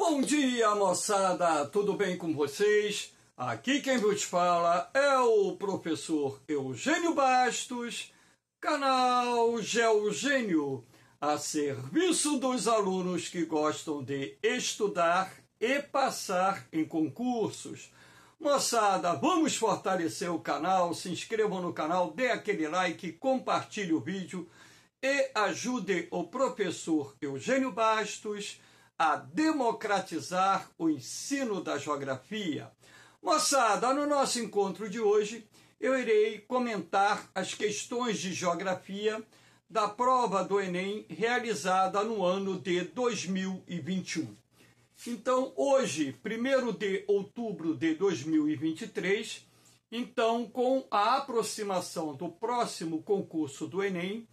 Bom dia, moçada! Tudo bem com vocês? Aqui quem vos fala é o professor Eugênio Bastos, canal Geogênio, a serviço dos alunos que gostam de estudar e passar em concursos. Moçada, vamos fortalecer o canal, se inscrevam no canal, dê aquele like, compartilhe o vídeo e ajude o professor Eugênio Bastos a democratizar o ensino da geografia. Moçada, no nosso encontro de hoje, eu irei comentar as questões de geografia da prova do Enem realizada no ano de 2021. Então, hoje, 1º de outubro de 2023, então, com a aproximação do próximo concurso do Enem,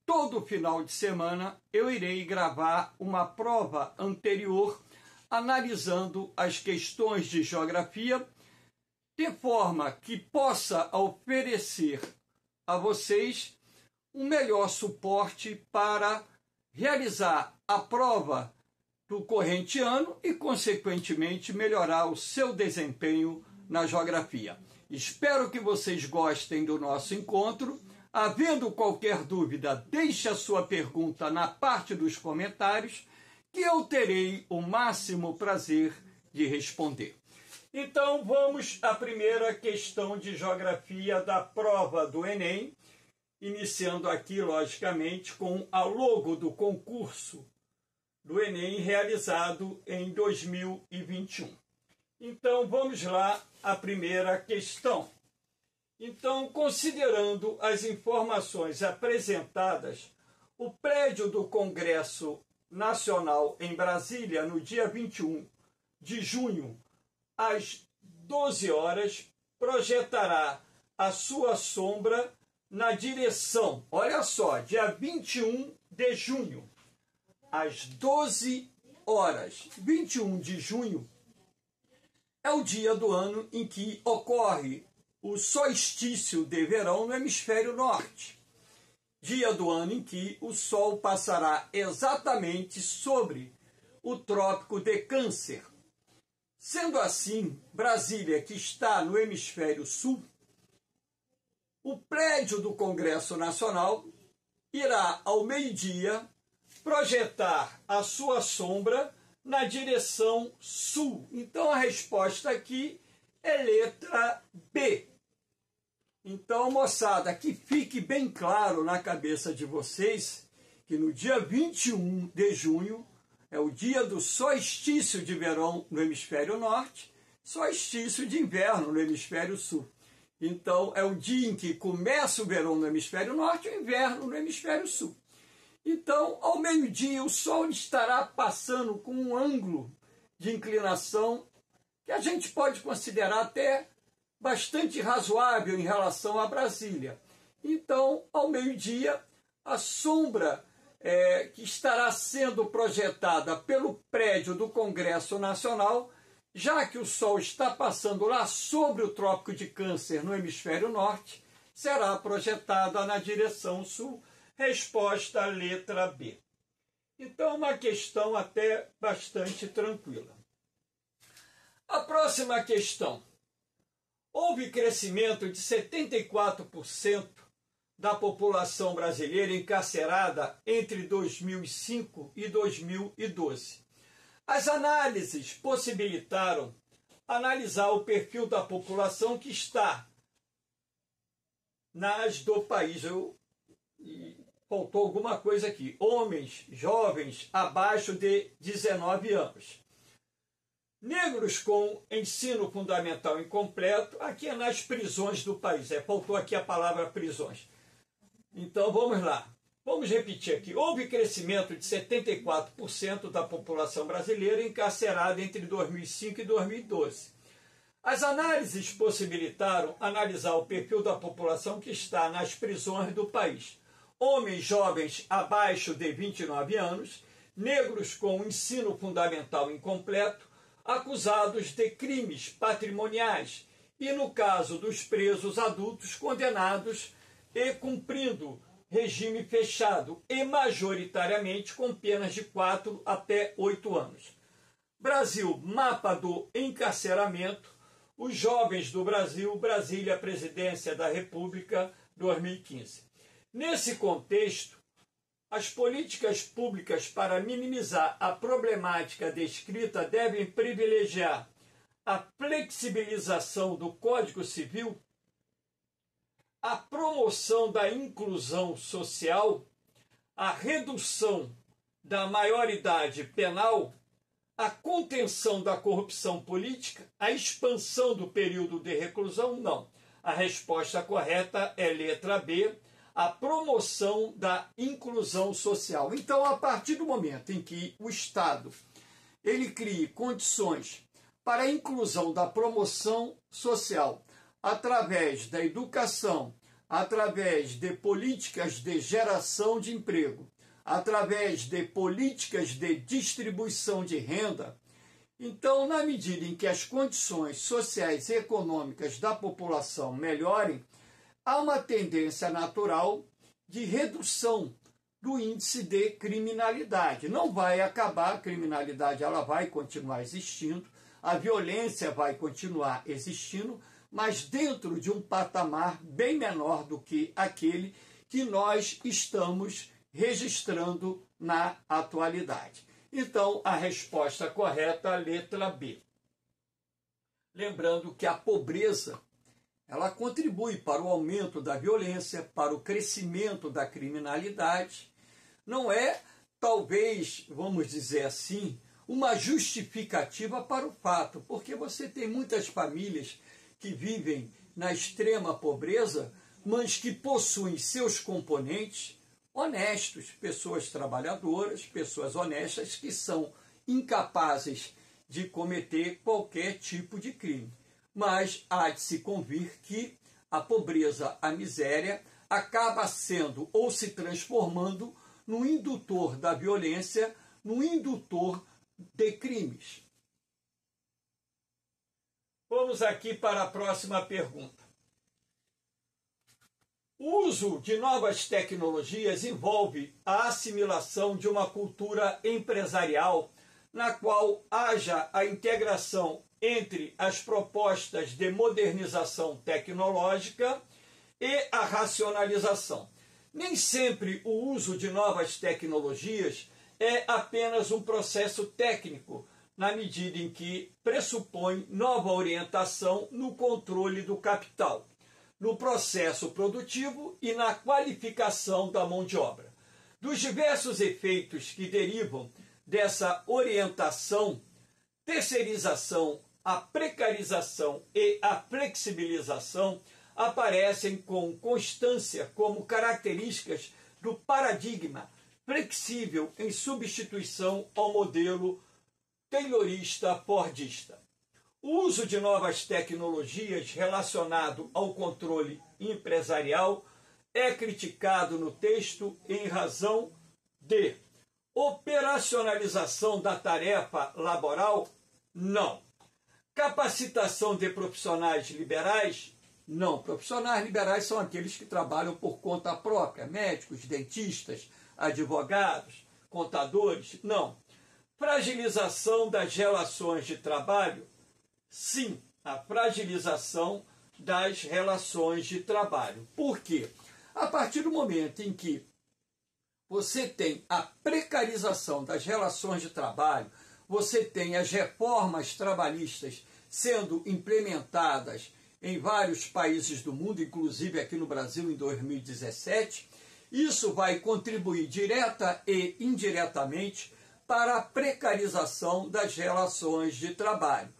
todo final de semana eu irei gravar uma prova anterior analisando as questões de geografia de forma que possa oferecer a vocês um melhor suporte para realizar a prova do corrente ano e, consequentemente, melhorar o seu desempenho na geografia. Espero que vocês gostem do nosso encontro. Havendo qualquer dúvida, deixe a sua pergunta na parte dos comentários, que eu terei o máximo prazer de responder. Então, vamos à primeira questão de geografia da prova do Enem, iniciando aqui, logicamente, com a logo do concurso do Enem realizado em 2021. Então, vamos lá à primeira questão. Então, considerando as informações apresentadas, o prédio do Congresso Nacional em Brasília, no dia 21 de junho, às 12 horas, projetará a sua sombra na direção, olha só, dia 21 de junho, às 12 horas. 21 de junho é o dia do ano em que ocorre o solstício de verão no hemisfério norte, dia do ano em que o Sol passará exatamente sobre o Trópico de Câncer. Sendo assim, Brasília, que está no hemisfério sul, o prédio do Congresso Nacional irá, ao meio-dia, projetar a sua sombra na direção sul. Então, a resposta aqui é letra B. Então, moçada, que fique bem claro na cabeça de vocês que no dia 21 de junho é o dia do solstício de verão no hemisfério norte, solstício de inverno no hemisfério sul. Então, é o dia em que começa o verão no hemisfério norte e o inverno no hemisfério sul. Então, ao meio-dia, o Sol estará passando com um ângulo de inclinação que a gente pode considerar até bastante razoável em relação a Brasília. Então, ao meio-dia, a sombra que estará sendo projetada pelo prédio do Congresso Nacional, já que o Sol está passando lá sobre o Trópico de Câncer no hemisfério norte, será projetada na direção sul. Resposta letra B. Então, uma questão até bastante tranquila. A próxima questão. Houve crescimento de 74% da população brasileira encarcerada entre 2005 e 2012. As análises possibilitaram analisar o perfil da população que está nas do país. Faltou alguma coisa aqui. Homens, jovens, abaixo de 19 anos. Negros com ensino fundamental incompleto, aqui é nas prisões do país. Faltou aqui a palavra prisões. Então, vamos lá. Vamos repetir aqui. Houve crescimento de 74% da população brasileira encarcerada entre 2005 e 2012. As análises possibilitaram analisar o perfil da população que está nas prisões do país. Homens jovens abaixo de 29 anos, negros com ensino fundamental incompleto, acusados de crimes patrimoniais e, no caso dos presos adultos, condenados e cumprindo regime fechado e majoritariamente com penas de 4 até 8 anos. Brasil, mapa do encarceramento, os jovens do Brasil, Brasília, Presidência da República, 2015. Nesse contexto, as políticas públicas para minimizar a problemática descrita devem privilegiar a flexibilização do Código Civil, a promoção da inclusão social, a redução da maioridade penal, a contenção da corrupção política, a expansão do período de reclusão? Não. A resposta correta é letra B, a promoção da inclusão social. Então, a partir do momento em que o Estado ele crie condições para a inclusão da promoção social através da educação, através de políticas de geração de emprego, através de políticas de distribuição de renda, então, na medida em que as condições sociais e econômicas da população melhorem, há uma tendência natural de redução do índice de criminalidade. Não vai acabar, a criminalidade ela vai continuar existindo, a violência vai continuar existindo, mas dentro de um patamar bem menor do que aquele que nós estamos registrando na atualidade. Então, a resposta correta é a letra B. Lembrando que a pobreza ela contribui para o aumento da violência, para o crescimento da criminalidade. Não é, talvez, vamos dizer assim, uma justificativa para o fato, porque você tem muitas famílias que vivem na extrema pobreza, mas que possuem seus componentes honestos, pessoas trabalhadoras, pessoas honestas que são incapazes de cometer qualquer tipo de crime. Mas há de se convir que a pobreza, a miséria, acaba sendo ou se transformando no indutor da violência, no indutor de crimes. Vamos aqui para a próxima pergunta. O uso de novas tecnologias envolve a assimilação de uma cultura empresarial na qual haja a integração entre as propostas de modernização tecnológica e a racionalização. Nem sempre o uso de novas tecnologias é apenas um processo técnico, na medida em que pressupõe nova orientação no controle do capital, no processo produtivo e na qualificação da mão de obra. Dos diversos efeitos que derivam dessa orientação, terceirização, a precarização e a flexibilização aparecem com constância como características do paradigma flexível em substituição ao modelo taylorista-fordista. O uso de novas tecnologias relacionado ao controle empresarial é criticado no texto em razão de operacionalização da tarefa laboral? Não. Capacitação de profissionais liberais? Não. Profissionais liberais são aqueles que trabalham por conta própria, médicos, dentistas, advogados, contadores? Não. Fragilização das relações de trabalho? Sim, a fragilização das relações de trabalho. Por quê? A partir do momento em que você tem a precarização das relações de trabalho, você tem as reformas trabalhistas sendo implementadas em vários países do mundo, inclusive aqui no Brasil em 2017, isso vai contribuir direta e indiretamente para a precarização das relações de trabalho.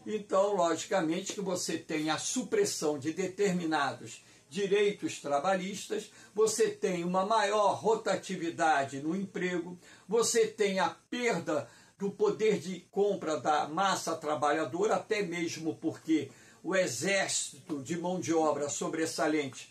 Então, logicamente, que você tem a supressão de determinados direitos trabalhistas, você tem uma maior rotatividade no emprego, você tem a perda do poder de compra da massa trabalhadora, até mesmo porque o exército de mão de obra sobressalente,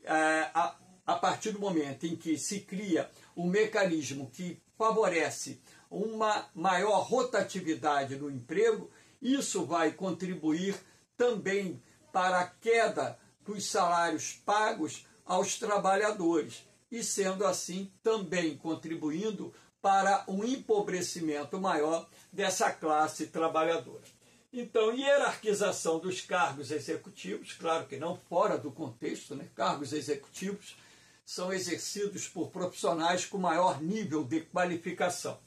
a partir do momento em que se cria um mecanismo que favorece uma maior rotatividade no emprego, isso vai contribuir também para a queda dos salários pagos aos trabalhadores e, sendo assim, também contribuindo para um empobrecimento maior dessa classe trabalhadora. Então, hierarquização dos cargos executivos, claro que não fora do contexto, né? Cargos executivos são exercidos por profissionais com maior nível de qualificação.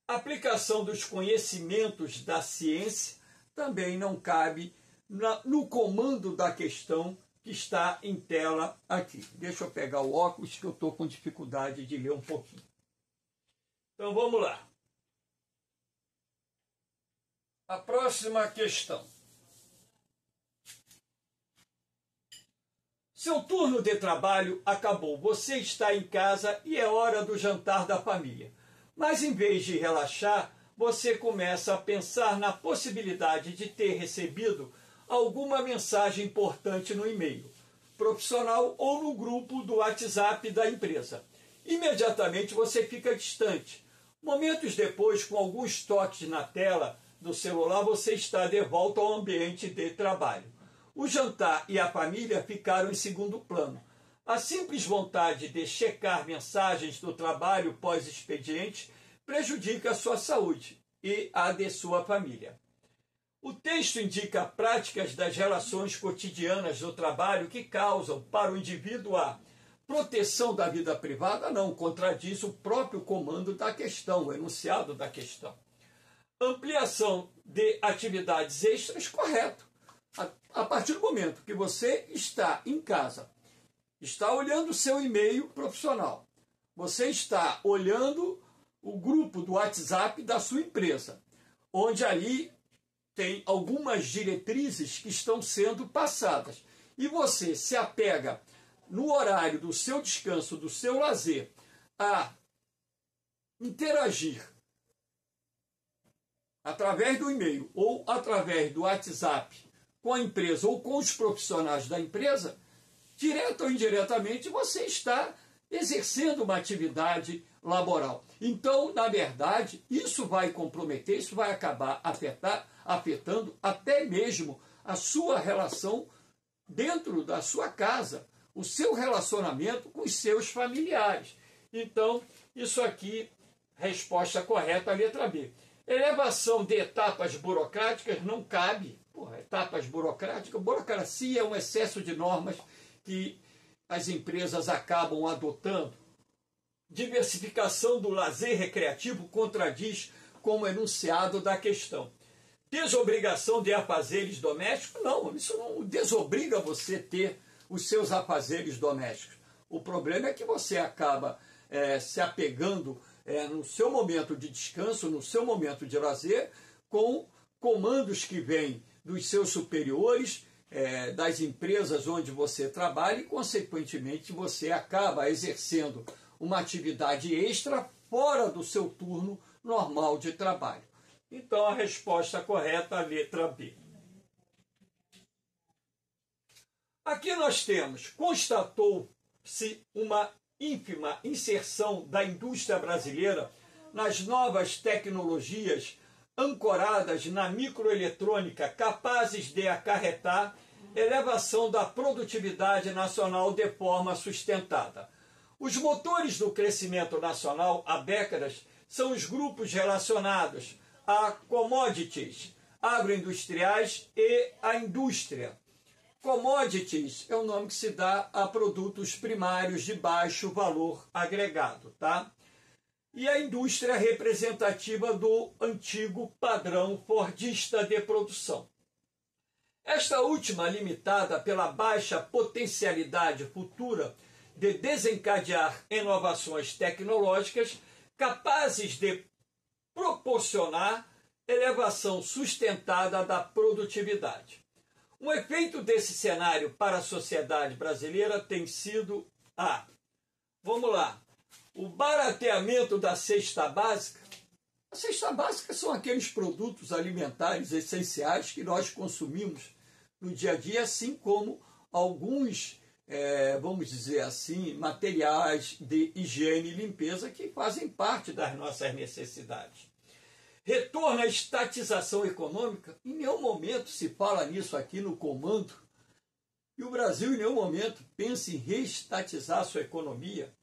Aplicação dos conhecimentos da ciência também não cabe no comando da questão que está em tela aqui. Deixa eu pegar o óculos que eu estou com dificuldade de ler um pouquinho. Então vamos lá. A próxima questão. Seu turno de trabalho acabou. Você está em casa e é hora do jantar da família. Mas em vez de relaxar, você começa a pensar na possibilidade de ter recebido alguma mensagem importante no e-mail profissional ou no grupo do WhatsApp da empresa. Imediatamente você fica distante. Momentos depois, com alguns toques na tela do celular, você está de volta ao ambiente de trabalho. O jantar e a família ficaram em segundo plano. A simples vontade de checar mensagens do trabalho pós-expediente prejudica a sua saúde e a de sua família. O texto indica práticas das relações cotidianas do trabalho que causam para o indivíduo a proteção da vida privada, não contradiz o próprio comando da questão, o enunciado da questão. Ampliação de atividades extras, correto. A partir do momento que você está em casa, está olhando o seu e-mail profissional, você está olhando o grupo do WhatsApp da sua empresa, onde ali tem algumas diretrizes que estão sendo passadas, e você se apega no horário do seu descanso, do seu lazer, a interagir através do e-mail ou através do WhatsApp com a empresa ou com os profissionais da empresa, direto ou indiretamente você está exercendo uma atividade laboral. Então, na verdade, isso vai comprometer, isso vai acabar afetando até mesmo a sua relação dentro da sua casa, o seu relacionamento com os seus familiares. Então, isso aqui, resposta correta, a letra B. Elevação de etapas burocráticas não cabe. Etapas burocráticas, burocracia é um excesso de normas que as empresas acabam adotando. Diversificação do lazer recreativo contradiz com o enunciado da questão. Desobrigação de afazeres domésticos? Não, isso não desobriga você ter os seus afazeres domésticos. O problema é que você acaba se apegando no seu momento de descanso, no seu momento de lazer, com comandos que vêm dos seus superiores, das empresas onde você trabalha e, consequentemente, você acaba exercendo uma atividade extra fora do seu turno normal de trabalho. Então, a resposta correta é a letra B. Aqui nós temos, constatou-se uma ínfima inserção da indústria brasileira nas novas tecnologias ancoradas na microeletrônica, capazes de acarretar elevação da produtividade nacional de forma sustentada. Os motores do crescimento nacional há décadas são os grupos relacionados a commodities, agroindustriais e a indústria. Commodities é o nome que se dá a produtos primários de baixo valor agregado, tá? E a indústria representativa do antigo padrão fordista de produção. Esta última, limitada pela baixa potencialidade futura de desencadear inovações tecnológicas capazes de proporcionar elevação sustentada da produtividade. Um efeito desse cenário para a sociedade brasileira tem sido vamos lá, o barateamento da cesta básica. A cesta básica são aqueles produtos alimentares essenciais que nós consumimos no dia a dia, assim como alguns, vamos dizer assim, materiais de higiene e limpeza que fazem parte das nossas necessidades. Retorno à estatização econômica, em nenhum momento se fala nisso aqui no comando, e o Brasil em nenhum momento pensa em reestatizar sua economia.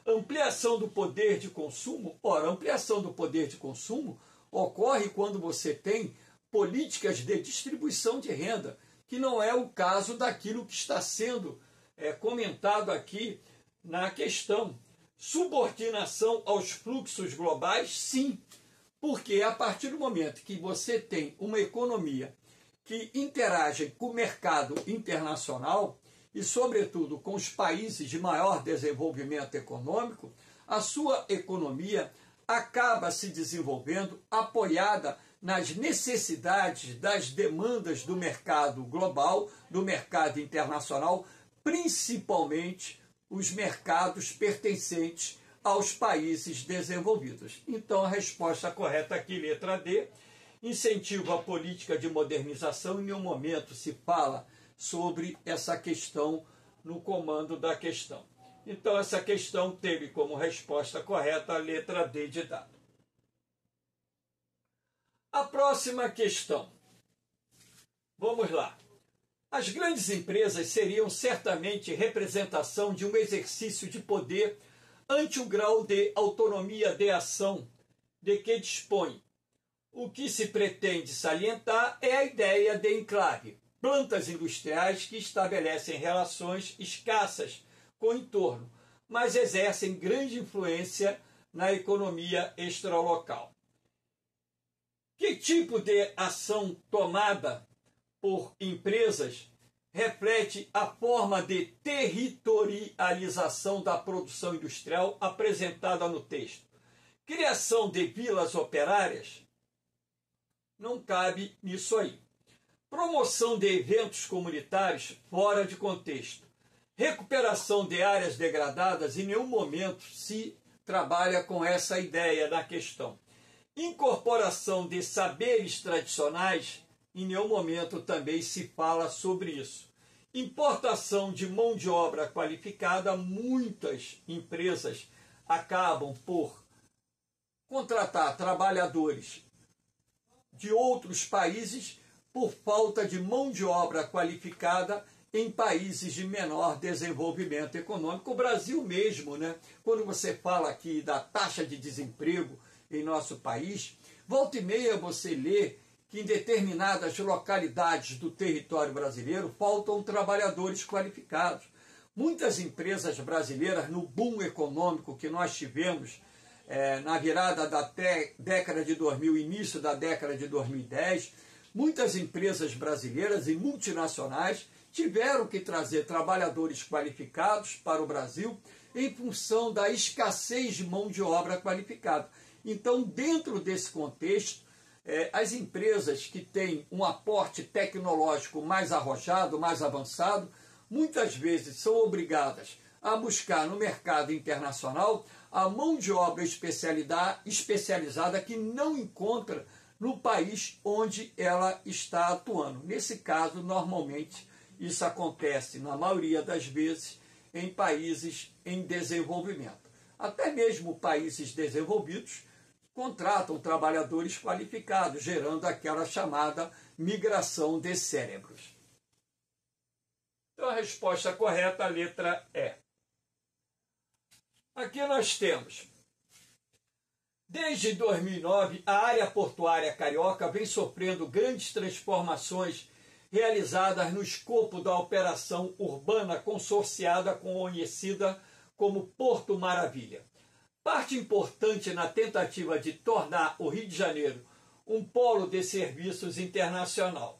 Ampliação do poder de consumo. Ora, ampliação do poder de consumo ocorre quando você tem políticas de distribuição de renda, que não é o caso daquilo que está sendo comentado aqui na questão. Subordinação aos fluxos globais, sim, porque a partir do momento que você tem uma economia que interage com o mercado internacional e, sobretudo, com os países de maior desenvolvimento econômico, a sua economia acaba se desenvolvendo apoiada nas necessidades, das demandas do mercado global, do mercado internacional, principalmente os mercados pertencentes aos países desenvolvidos. Então, a resposta correta aqui, letra D, incentivo à política de modernização. Em nenhum momento se fala sobre essa questão no comando da questão. Então, essa questão teve como resposta correta a letra D de dado. A próxima questão. Vamos lá. As grandes empresas seriam certamente representação de um exercício de poder ante o grau de autonomia de ação de que dispõe. O que se pretende salientar é a ideia de enclave, plantas industriais que estabelecem relações escassas com o entorno, mas exercem grande influência na economia extralocal. Que tipo de ação tomada por empresas reflete a forma de territorialização da produção industrial apresentada no texto? Criação de vilas operárias? Não cabe nisso aí. Promoção de eventos comunitários fora de contexto. Recuperação de áreas degradadas, em nenhum momento se trabalha com essa ideia da questão. Incorporação de saberes tradicionais, em nenhum momento também se fala sobre isso. Importação de mão de obra qualificada, muitas empresas acabam por contratar trabalhadores de outros países por falta de mão de obra qualificada em países de menor desenvolvimento econômico. O Brasil mesmo, né? Quando você fala aqui da taxa de desemprego em nosso país, volta e meia você lê que em determinadas localidades do território brasileiro faltam trabalhadores qualificados. Muitas empresas brasileiras, no boom econômico que nós tivemos na virada da década de 2000, início da década de 2010, muitas empresas brasileiras e multinacionais tiveram que trazer trabalhadores qualificados para o Brasil em função da escassez de mão de obra qualificada. Então, dentro desse contexto, as empresas que têm um aporte tecnológico mais arrojado, mais avançado, muitas vezes são obrigadas a buscar no mercado internacional a mão de obra especializada que não encontra no país onde ela está atuando. Nesse caso, normalmente, isso acontece, na maioria das vezes, em países em desenvolvimento. Até mesmo países desenvolvidos contratam trabalhadores qualificados, gerando aquela chamada migração de cérebros. Então, a resposta correta, a letra E. Aqui nós temos, desde 2009, a área portuária carioca vem sofrendo grandes transformações realizadas no escopo da operação urbana consorciada conhecida como Porto Maravilha. Parte importante na tentativa de tornar o Rio de Janeiro um polo de serviços internacional.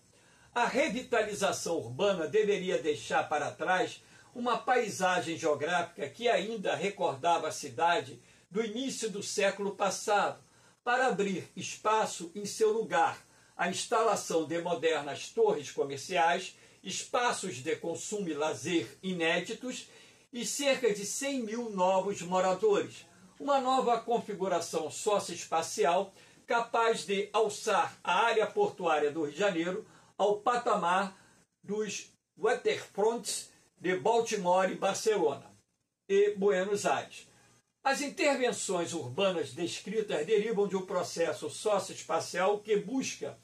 A revitalização urbana deveria deixar para trás uma paisagem geográfica que ainda recordava a cidade do início do século passado, para abrir espaço em seu lugar a instalação de modernas torres comerciais, espaços de consumo e lazer inéditos e cerca de 100 mil novos moradores. Uma nova configuração socioespacial capaz de alçar a área portuária do Rio de Janeiro ao patamar dos waterfronts de Baltimore e Barcelona e Buenos Aires. As intervenções urbanas descritas derivam de um processo socioespacial que busca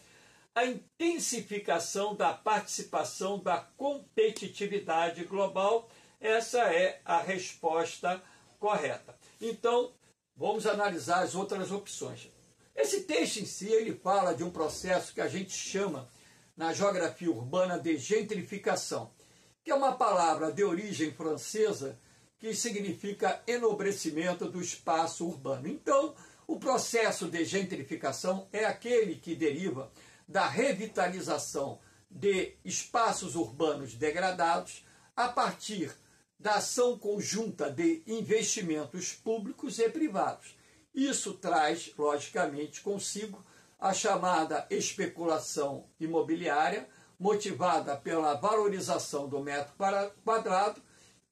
a intensificação da participação da competitividade global. Essa é a resposta correta. Então, vamos analisar as outras opções. Esse texto em si, ele fala de um processo que a gente chama, na geografia urbana, de gentrificação, que é uma palavra de origem francesa que significa enobrecimento do espaço urbano. Então, o processo de gentrificação é aquele que deriva da revitalização de espaços urbanos degradados a partir da ação conjunta de investimentos públicos e privados. Isso traz, logicamente, consigo a chamada especulação imobiliária, motivada pela valorização do metro quadrado,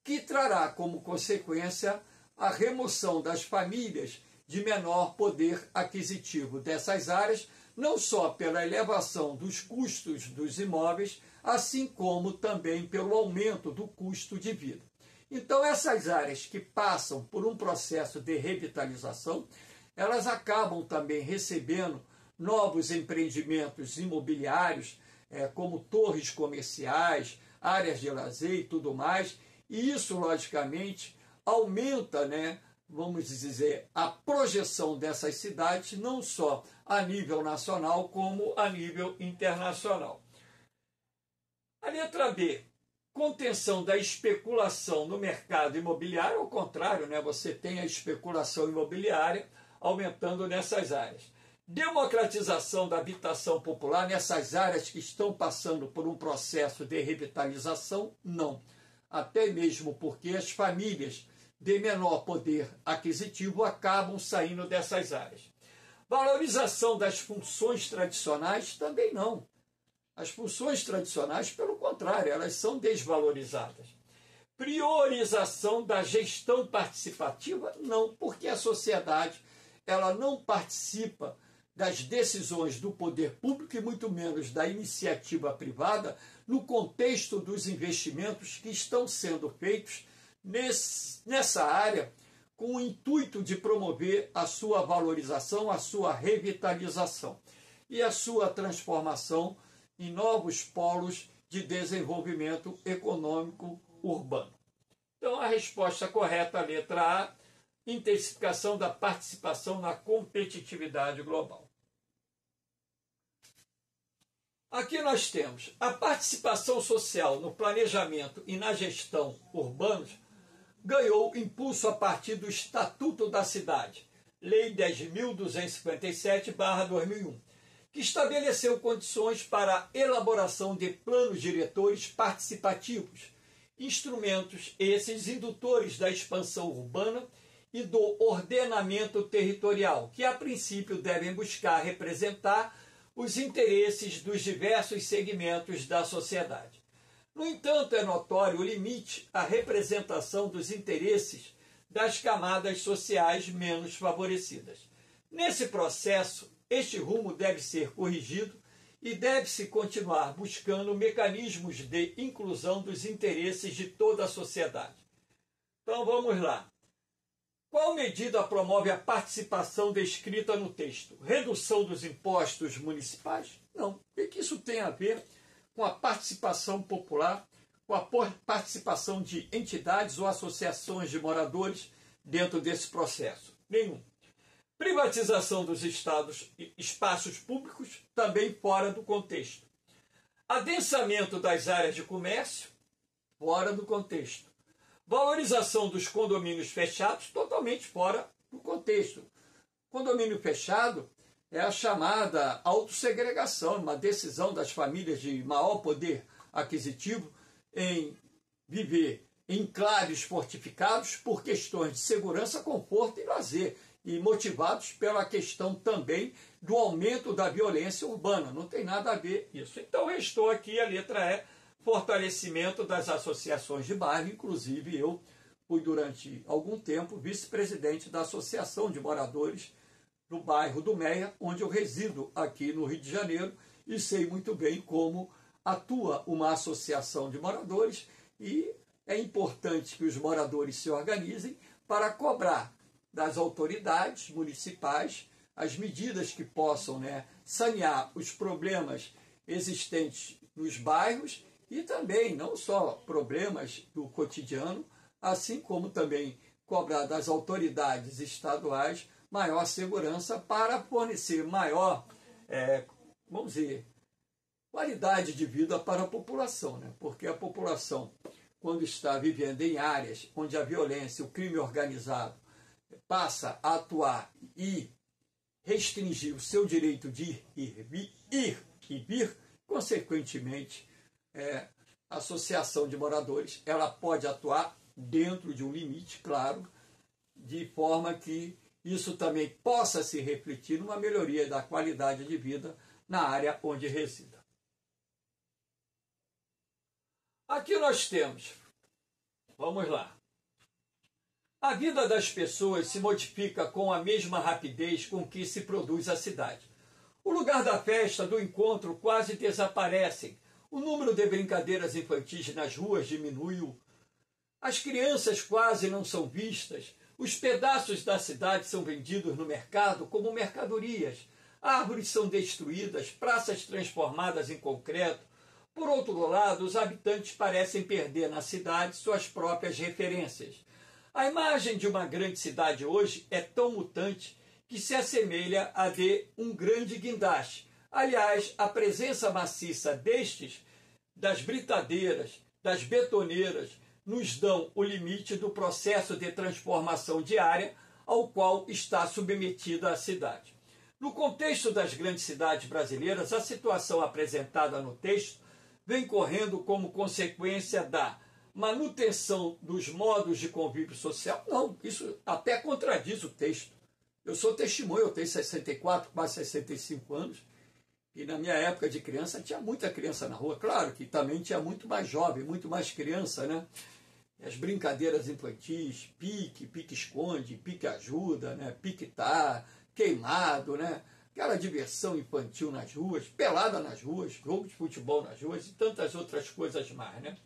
que trará como consequência a remoção das famílias de menor poder aquisitivo dessas áreas, não só pela elevação dos custos dos imóveis, assim como também pelo aumento do custo de vida. Então, essas áreas que passam por um processo de revitalização, elas acabam também recebendo novos empreendimentos imobiliários, como torres comerciais, áreas de lazer e tudo mais, e isso, logicamente, aumenta, vamos dizer, a projeção dessas cidades, não só a nível nacional, como a nível internacional. A letra B, contenção da especulação no mercado imobiliário, ao contrário, você tem a especulação imobiliária aumentando nessas áreas. Democratização da habitação popular nessas áreas que estão passando por um processo de revitalização, não. Até mesmo porque as famílias de menor poder aquisitivo acabam saindo dessas áreas. Valorização das funções tradicionais, também não. As funções tradicionais, pelo contrário, elas são desvalorizadas. Priorização da gestão participativa, não, porque a sociedade ela não participa das decisões do poder público e muito menos da iniciativa privada no contexto dos investimentos que estão sendo feitos nessa área com o intuito de promover a sua valorização, a sua revitalização e a sua transformação em novos polos de desenvolvimento econômico urbano. Então, a resposta correta, a letra A, intensificação da participação na competitividade global. Aqui nós temos a participação social no planejamento e na gestão urbanos ganhou impulso a partir do Estatuto da Cidade, Lei 10.257/2001, que estabeleceu condições para a elaboração de planos diretores participativos, instrumentos esses indutores da expansão urbana e do ordenamento territorial, que a princípio devem buscar representar os interesses dos diversos segmentos da sociedade. No entanto, é notório o limite à representação dos interesses das camadas sociais menos favorecidas. Nesse processo, este rumo deve ser corrigido e deve-se continuar buscando mecanismos de inclusão dos interesses de toda a sociedade. Então vamos lá. Qual medida promove a participação descrita no texto? Redução dos impostos municipais? Não. O que isso tem a ver com a participação popular, com a participação de entidades ou associações de moradores dentro desse processo? Nenhum. Privatização dos espaços públicos, também fora do contexto. Adensamento das áreas de comércio, fora do contexto. Valorização dos condomínios fechados, totalmente fora do contexto. Condomínio fechado é a chamada autossegregação, uma decisão das famílias de maior poder aquisitivo em viver em enclaves fortificados por questões de segurança, conforto e lazer, e motivados pela questão também do aumento da violência urbana. Não tem nada a ver isso. Então, restou aqui a letra E, fortalecimento das associações de bairro. Inclusive, eu fui durante algum tempo vice-presidente da Associação de Moradores do bairro do Meia, onde eu resido aqui no Rio de Janeiro, e sei muito bem como atua uma associação de moradores, e é importante que os moradores se organizem para cobrar das autoridades municipais as medidas que possam sanear os problemas existentes nos bairros e também não só problemas do cotidiano, assim como também cobrar das autoridades estaduais maior segurança para fornecer maior, vamos dizer, qualidade de vida para a população, né? Porque a população, quando está vivendo em áreas onde a violência, o crime organizado passa a atuar e restringir o seu direito de ir e vir, consequentemente, a associação de moradores ela pode atuar dentro de um limite, claro, de forma que isso também possa se refletir numa melhoria da qualidade de vida na área onde resida. Aqui nós temos, vamos lá, a vida das pessoas se modifica com a mesma rapidez com que se produz a cidade. O lugar da festa, do encontro, quase desaparecem. O número de brincadeiras infantis nas ruas diminuiu. As crianças quase não são vistas. Os pedaços da cidade são vendidos no mercado como mercadorias. Árvores são destruídas, praças transformadas em concreto. Por outro lado, os habitantes parecem perder na cidade suas próprias referências. A imagem de uma grande cidade hoje é tão mutante que se assemelha à de um grande guindaste. Aliás, a presença maciça das britadeiras, das betoneiras, nos dão o limite do processo de transformação diária ao qual está submetida a cidade. No contexto das grandes cidades brasileiras, a situação apresentada no texto vem correndo como consequência da manutenção dos modos de convívio social. Não, isso até contradiz o texto. Eu sou testemunho, eu tenho 64, quase 65 anos, e na minha época de criança tinha muita criança na rua. Claro que também tinha muito mais jovem, muito mais criança, né? As brincadeiras infantis, pique-esconde, pique-ajuda, né? Pique-tá, queimado, né? Aquela diversão infantil nas ruas, pelada nas ruas, jogo de futebol nas ruas e tantas outras coisas mais, né?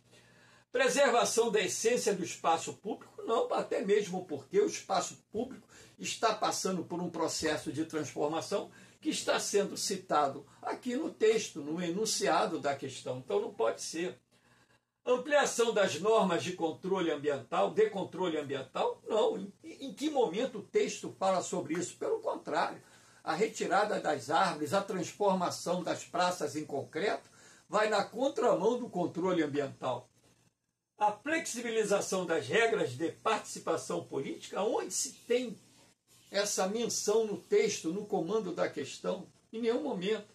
Preservação da essência do espaço público, não, até mesmo porque o espaço público está passando por um processo de transformação que está sendo citado aqui no texto, no enunciado da questão, então não pode ser. Ampliação das normas de controle ambiental, de controle ambiental, não. Em que momento o texto fala sobre isso? Pelo contrário, a retirada das árvores, a transformação das praças em concreto, vai na contramão do controle ambiental. A flexibilização das regras de participação política, onde se tem essa menção no texto, no comando da questão? Em nenhum momento.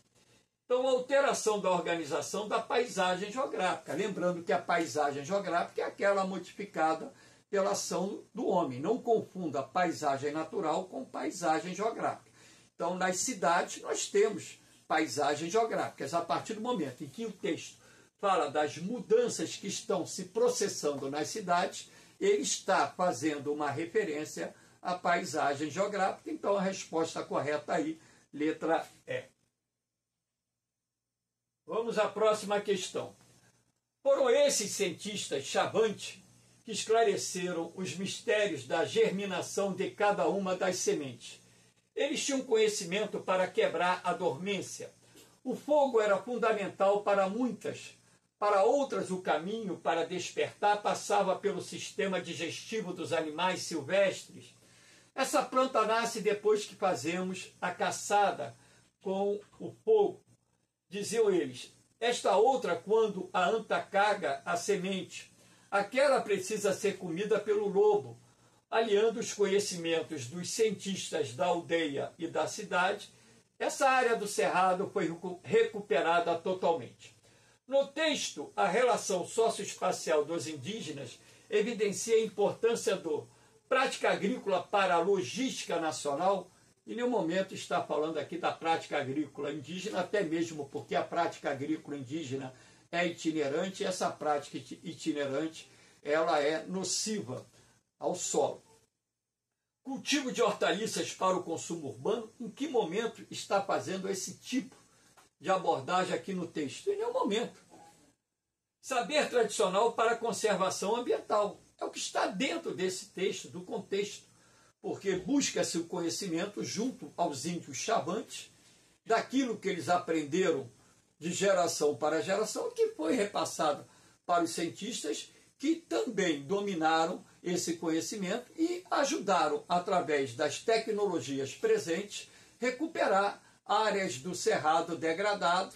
Então, a alteração da organização da paisagem geográfica. Lembrando que a paisagem geográfica é aquela modificada pela ação do homem. Não confunda paisagem natural com paisagem geográfica. Então, nas cidades, nós temos paisagens geográficas. A partir do momento em que o texto fala das mudanças que estão se processando nas cidades, ele está fazendo uma referência à paisagem geográfica. Então, a resposta correta aí, letra E. Vamos à próxima questão. Foram esses cientistas chavantes que esclareceram os mistérios da germinação de cada uma das sementes. Eles tinham conhecimento para quebrar a dormência. O fogo era fundamental para muitas. Para outras, o caminho para despertar passava pelo sistema digestivo dos animais silvestres. Essa planta nasce depois que fazemos a caçada com o fogo. Diziam eles, esta outra quando a anta caga a semente. Aquela precisa ser comida pelo lobo. Aliando os conhecimentos dos cientistas da aldeia e da cidade, essa área do cerrado foi recuperada totalmente. No texto, a relação socioespacial dos indígenas evidencia a importância do prática agrícola para a logística nacional. Em nenhum momento está falando aqui da prática agrícola indígena, até mesmo porque a prática agrícola indígena é itinerante, e essa prática itinerante ela é nociva ao solo. Cultivo de hortaliças para o consumo urbano, em que momento está fazendo esse tipo de abordagem aqui no texto? Em nenhum momento. Saber tradicional para a conservação ambiental. É o que está dentro desse texto, do contexto. Porque busca-se o conhecimento junto aos índios chavantes, daquilo que eles aprenderam de geração para geração, que foi repassado para os cientistas, que também dominaram esse conhecimento e ajudaram, através das tecnologias presentes, recuperar áreas do Cerrado degradado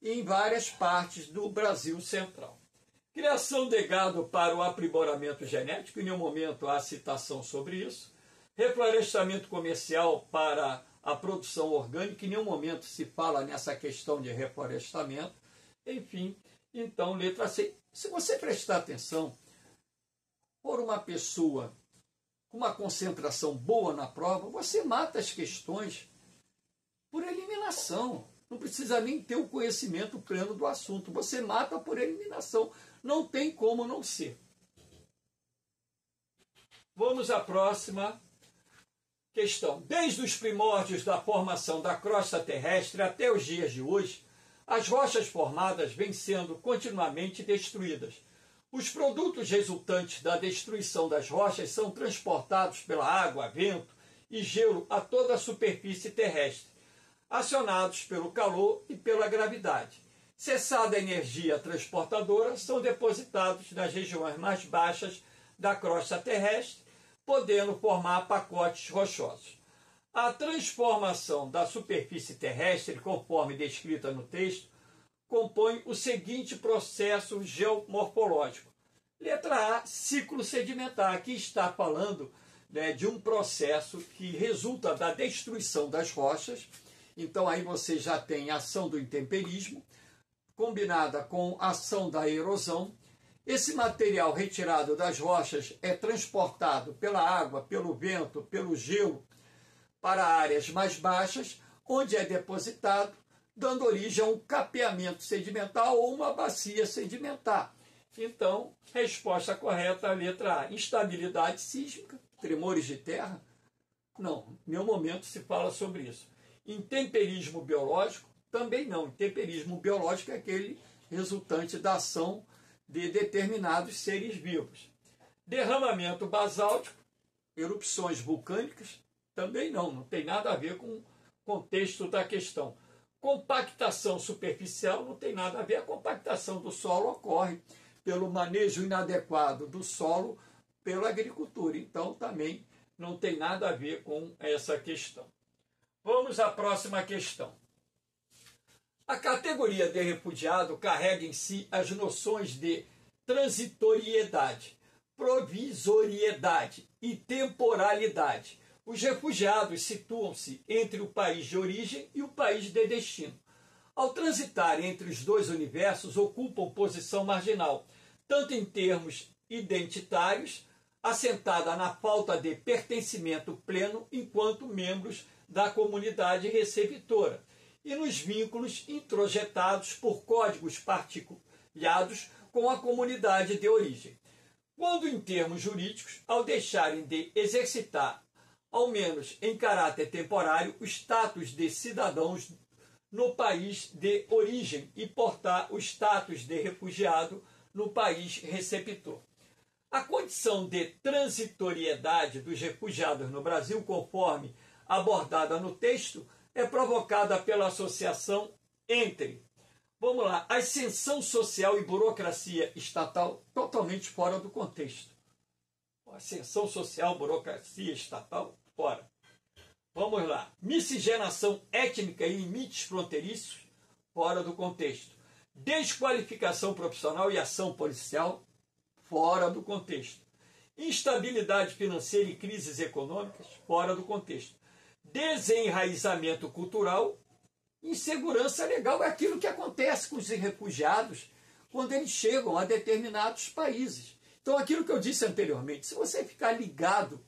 em várias partes do Brasil central. Criação de gado para o aprimoramento genético, em nenhum momento há citação sobre isso. Reflorestamento comercial para a produção orgânica, em nenhum momento se fala nessa questão de reflorestamento. Enfim, então, letra C. Se você prestar atenção, por uma pessoa com uma concentração boa na prova, você mata as questões por eliminação. Não precisa nem ter o conhecimento pleno do assunto. Você mata por eliminação. Não tem como não ser. Vamos à próxima questão. Desde os primórdios da formação da crosta terrestre até os dias de hoje, as rochas formadas vêm sendo continuamente destruídas. Os produtos resultantes da destruição das rochas são transportados pela água, vento e gelo a toda a superfície terrestre, acionados pelo calor e pela gravidade. Cessada a energia transportadora, são depositados nas regiões mais baixas da crosta terrestre, podendo formar pacotes rochosos. A transformação da superfície terrestre, conforme descrita no texto, compõe o seguinte processo geomorfológico. Letra A, ciclo sedimentar. Aqui está falando, de um processo que resulta da destruição das rochas. Então aí você já tem a ação do intemperismo, combinada com a ação da erosão. Esse material retirado das rochas é transportado pela água, pelo vento, pelo gelo, para áreas mais baixas, onde é depositado, dando origem a um capeamento sedimentar ou uma bacia sedimentar. Então, resposta correta, a letra A. Instabilidade sísmica, tremores de terra? Não, em nenhum momento se fala sobre isso. Intemperismo biológico? Também não. Intemperismo biológico é aquele resultante da ação de determinados seres vivos. Derramamento basáltico, erupções vulcânicas? Também não, não tem nada a ver com o contexto da questão. Compactação superficial não tem nada a ver. A compactação do solo ocorre pelo manejo inadequado do solo pela agricultura. Então, também não tem nada a ver com essa questão. Vamos à próxima questão. A categoria de refugiado carrega em si as noções de transitoriedade, provisoriedade e temporalidade. Os refugiados situam-se entre o país de origem e o país de destino. Ao transitar entre os dois universos, ocupam posição marginal, tanto em termos identitários, assentada na falta de pertencimento pleno enquanto membros da comunidade receptora, e nos vínculos introjetados por códigos partilhados com a comunidade de origem. Quando, em termos jurídicos, ao deixarem de exercitar, ao menos em caráter temporário, o status de cidadãos no país de origem e portar o status de refugiado no país receptor. A condição de transitoriedade dos refugiados no Brasil, conforme abordada no texto, é provocada pela associação entre, vamos lá, ascensão social e burocracia estatal, totalmente fora do contexto. Ascensão social, burocracia estatal, fora. Vamos lá. Miscigenação étnica e limites fronteiriços, fora do contexto. Desqualificação profissional e ação policial, fora do contexto. Instabilidade financeira e crises econômicas, fora do contexto. Desenraizamento cultural, insegurança legal, é aquilo que acontece com os refugiados quando eles chegam a determinados países. Então, aquilo que eu disse anteriormente, se você ficar ligado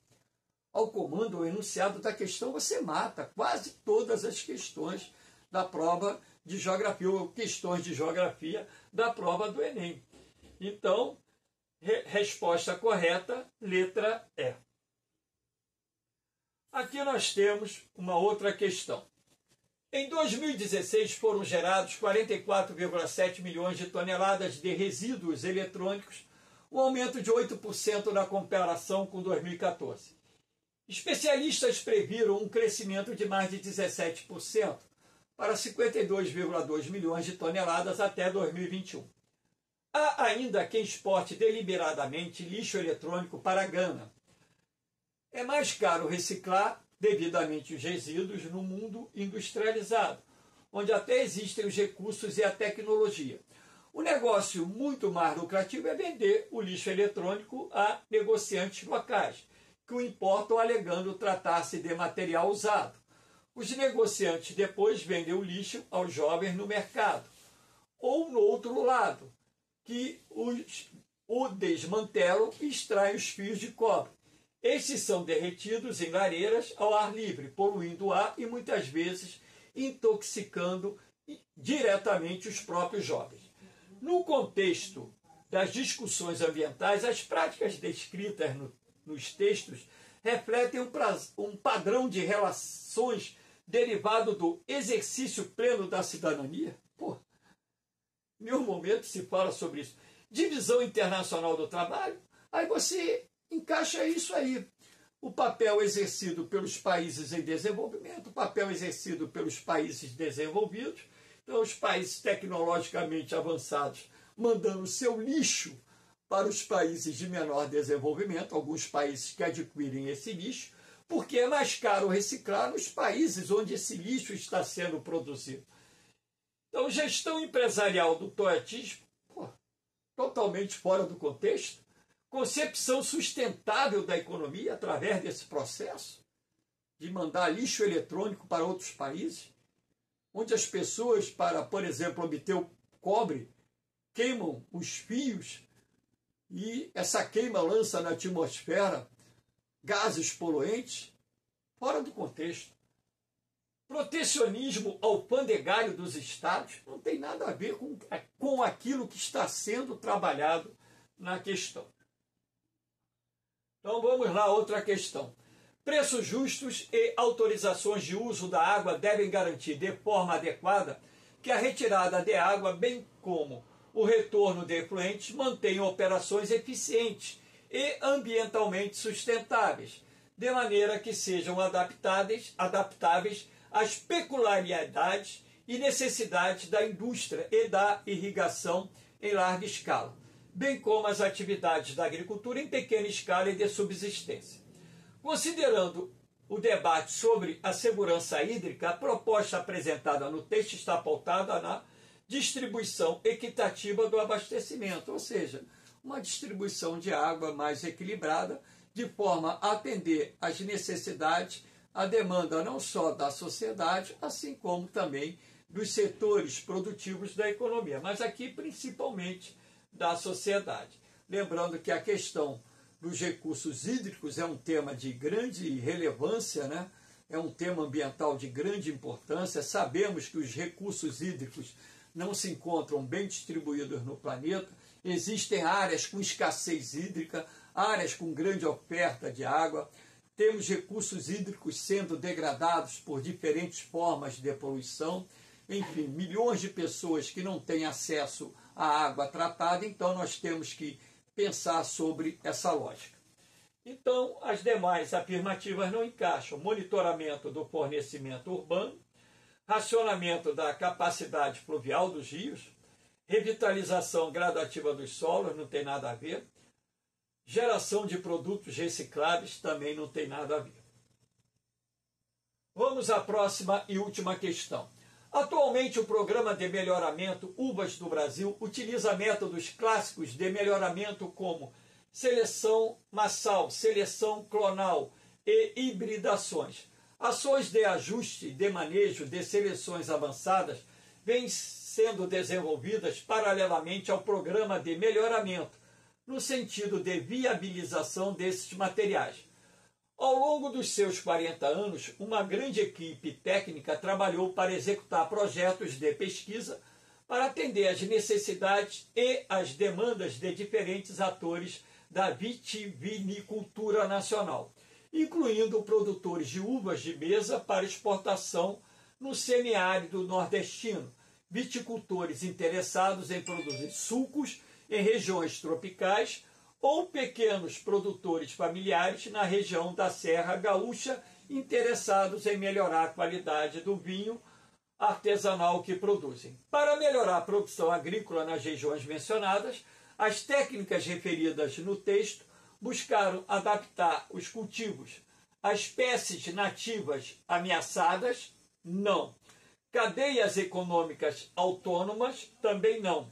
ao comando ou enunciado da questão, você mata quase todas as questões da prova de geografia, ou questões de geografia da prova do Enem. Então, resposta correta, letra E. Aqui nós temos uma outra questão. Em 2016 foram gerados 44,7 milhões de toneladas de resíduos eletrônicos, um aumento de 8% na comparação com 2014. Especialistas previram um crescimento de mais de 17% para 52,2 milhões de toneladas até 2021. Há ainda quem exporte deliberadamente lixo eletrônico para a Gana. É mais caro reciclar devidamente os resíduos no mundo industrializado, onde até existem os recursos e a tecnologia. O negócio muito mais lucrativo é vender o lixo eletrônico a negociantes locais, que o importam alegando tratar-se de material usado. Os negociantes depois vendem o lixo aos jovens no mercado. Ou no outro lado, que o desmantelam e extraem os fios de cobre. Estes são derretidos em lareiras ao ar livre, poluindo o ar e muitas vezes intoxicando diretamente os próprios jovens. No contexto das discussões ambientais, as práticas descritas nos textos refletem um padrão de relações derivado do exercício pleno da cidadania. Pô, em nenhum momento se fala sobre isso. Divisão internacional do trabalho, aí você encaixa isso aí. O papel exercido pelos países em desenvolvimento, o papel exercido pelos países desenvolvidos. Então, os países tecnologicamente avançados mandando seu lixo para os países de menor desenvolvimento, alguns países que adquirem esse lixo, porque é mais caro reciclar nos países onde esse lixo está sendo produzido. Então, gestão empresarial do toyotismo, totalmente fora do contexto. Concepção sustentável da economia através desse processo de mandar lixo eletrônico para outros países, onde as pessoas, para, por exemplo, obter o cobre, queimam os fios e essa queima lança na atmosfera gases poluentes, fora do contexto. Protecionismo alfandegário dos estados não tem nada a ver com aquilo que está sendo trabalhado na questão. Então vamos lá, outra questão. Preços justos e autorizações de uso da água devem garantir de forma adequada que a retirada de água, bem como o retorno de efluentes, mantenham operações eficientes e ambientalmente sustentáveis, de maneira que sejam adaptáveis às peculiaridades e necessidades da indústria e da irrigação em larga escala, bem como as atividades da agricultura em pequena escala e de subsistência. Considerando o debate sobre a segurança hídrica, a proposta apresentada no texto está pautada na distribuição equitativa do abastecimento, ou seja, uma distribuição de água mais equilibrada, de forma a atender às necessidades, a demanda não só da sociedade, assim como também dos setores produtivos da economia, mas aqui principalmente da sociedade. Lembrando que a questão dos recursos hídricos é um tema de grande relevância, né? É um tema ambiental de grande importância. Sabemos que os recursos hídricos não se encontram bem distribuídos no planeta. Existem áreas com escassez hídrica, áreas com grande oferta de água. Temos recursos hídricos sendo degradados por diferentes formas de poluição. Enfim, milhões de pessoas que não têm acesso à água tratada, então nós temos que pensar sobre essa lógica. Então, as demais afirmativas não encaixam. Monitoramento do fornecimento urbano, racionamento da capacidade fluvial dos rios, revitalização gradativa dos solos, não tem nada a ver. Geração de produtos recicláveis também não tem nada a ver. Vamos à próxima e última questão. Atualmente, o Programa de Melhoramento Uvas do Brasil utiliza métodos clássicos de melhoramento como seleção massal, seleção clonal e hibridações. Ações de ajuste e de manejo de seleções avançadas vêm sendo desenvolvidas paralelamente ao Programa de Melhoramento, no sentido de viabilização desses materiais. Ao longo dos seus 40 anos, uma grande equipe técnica trabalhou para executar projetos de pesquisa para atender às necessidades e às demandas de diferentes atores da vitivinicultura nacional, incluindo produtores de uvas de mesa para exportação no semiárido nordestino, viticultores interessados em produzir sucos em regiões tropicais, ou pequenos produtores familiares na região da Serra Gaúcha interessados em melhorar a qualidade do vinho artesanal que produzem. Para melhorar a produção agrícola nas regiões mencionadas, as técnicas referidas no texto buscaram adaptar os cultivos a espécies nativas ameaçadas? Não. Cadeias econômicas autônomas? Também não.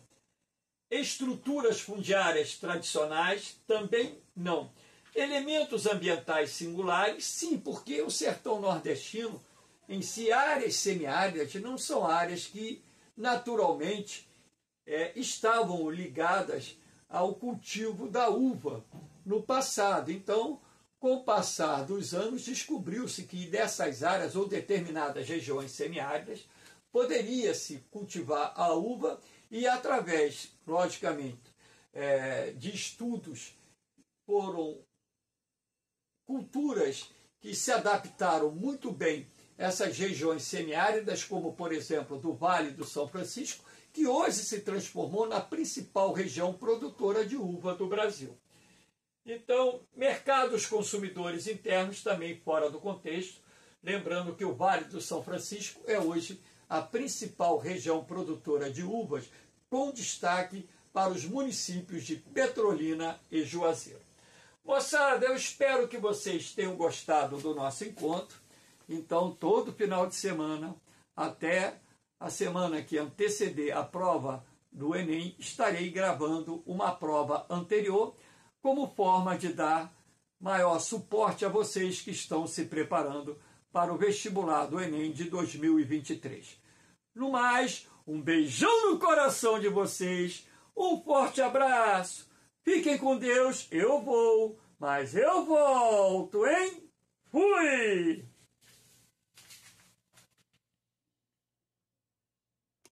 Estruturas fundiárias tradicionais? Também não. Elementos ambientais singulares? Sim, porque o sertão nordestino, em si, áreas semiáridas, não são áreas que naturalmente estavam ligadas ao cultivo da uva no passado. Então, com o passar dos anos, descobriu-se que dessas áreas ou determinadas regiões semiáridas poderia-se cultivar a uva e, através, logicamente, de estudos, foram culturas que se adaptaram muito bem a essas regiões semiáridas, como, por exemplo, do Vale do São Francisco, que hoje se transformou na principal região produtora de uva do Brasil. Então, mercados consumidores internos também fora do contexto, lembrando que o Vale do São Francisco é hoje a principal região produtora de uvas, com destaque para os municípios de Petrolina e Juazeiro. Moçada, eu espero que vocês tenham gostado do nosso encontro. Então, todo final de semana, até a semana que anteceder a prova do Enem, estarei gravando uma prova anterior, como forma de dar maior suporte a vocês que estão se preparando para o vestibular do Enem de 2023. No mais, um beijão no coração de vocês, um forte abraço, fiquem com Deus, eu vou, mas eu volto, hein? Fui!